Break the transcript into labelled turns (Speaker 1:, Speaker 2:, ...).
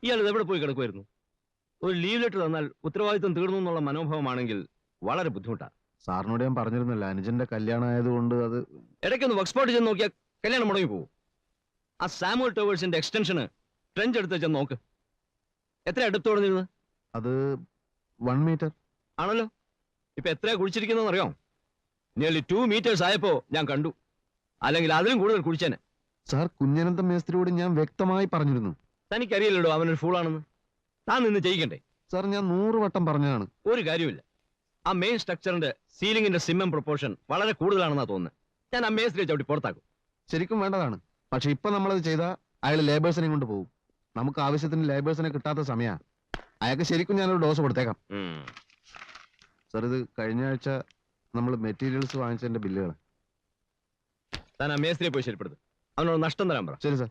Speaker 1: ഇയാൾ ഇതെവിടെ പോയി കിടക്കുമായിരുന്നു? ഒരു ലീവ് ലെറ്റർ തന്നാൽ ഉത്തരവാദിത്വം തീർന്നു എന്നുള്ള മനോഭാവമാണെങ്കിൽ വളരെ ബുദ്ധിമുട്ടാണ്.
Speaker 2: സാറിനോട് ഞാൻ പറഞ്ഞിരുന്നില്ല, അനുജന്റെ കല്യാണം ആയതുകൊണ്ട് അത്.
Speaker 1: ഇടയ്ക്കൊന്ന് വർക്ക് സ്പോട്ട് ചെന്ന് നോക്കിയാൽ കല്യാണം മുടങ്ങി പോകും. ആ സാമുവൽ ടവേഴ്സിന്റെ എക്സ്റ്റൻഷന് ട്രെഞ്ച് എടുത്ത് ചെന്ന് നോക്ക്. എത്ര അടുത്ത് തുടങ്ങിയിരുന്നത്?
Speaker 2: അത് 1 മീറ്റർ
Speaker 1: ആണല്ലോ. ഇപ്പൊ എത്രയാ കുഴിച്ചിരിക്കുന്നതെന്ന് അറിയാം? നിയർലി 2 മീറ്റേഴ്സ് ആയപ്പോ ഞാൻ കണ്ടു. അല്ലെങ്കിൽ അതിലും കൂടുതൽ കുഴിച്ചേനെ.
Speaker 2: സാർ, കുഞ്ഞനന്ത മേസ്ത്രിയോട് ഞാൻ വ്യക്തമായി പറഞ്ഞിരുന്നു.
Speaker 1: തനിക്കറിയില്ലടോ അവനൊരു ഫൂളാണെന്ന്. താൻ നിന്ന് ചെയ്യിക്കണ്ടേ?
Speaker 2: സാർ, ഞാൻ 100 വട്ടം പറഞ്ഞതാണ്.
Speaker 1: ഒരു കാര്യമില്ല. ആ മെയിൻ സ്ട്രക്ചറിന്റെ സീലിംഗിന്റെ സിമ്മം പ്രൊപ്പോർഷൻ വളരെ കൂടുതലാണെന്നാ തോന്നുന്നത്. ഞാൻ ആ മേസ്ത്രിയെ ചവിട്ടി പുറത്താക്കും.
Speaker 2: ശരിക്കും വേണ്ടതാണ്. പക്ഷെ ഇപ്പൊ നമ്മളത് ചെയ്താൽ അയാൾ ലേബേഴ്സിനെ കൊണ്ട് പോകും. നമുക്ക് ആവശ്യത്തിന് ലേബേഴ്സിനെ കിട്ടാത്ത സമയമാണ്. അയാൾക്ക് ശരിക്കും ഞാനൊരു ഡോസ് കൊടുത്തേക്കാം. സാർ, ഇത് കഴിഞ്ഞ ആഴ്ച നമ്മൾ മെറ്റീരിയൽസ് വാങ്ങിച്ചതിന്റെ ബില്ലുകൾ.
Speaker 1: താൻ ആ മേസ്ത്രിയെ പോയി ശരിപ്പെടുത്തും. അവനോട് നഷ്ടം തരാൻ പറ.
Speaker 2: ശരി സാർ.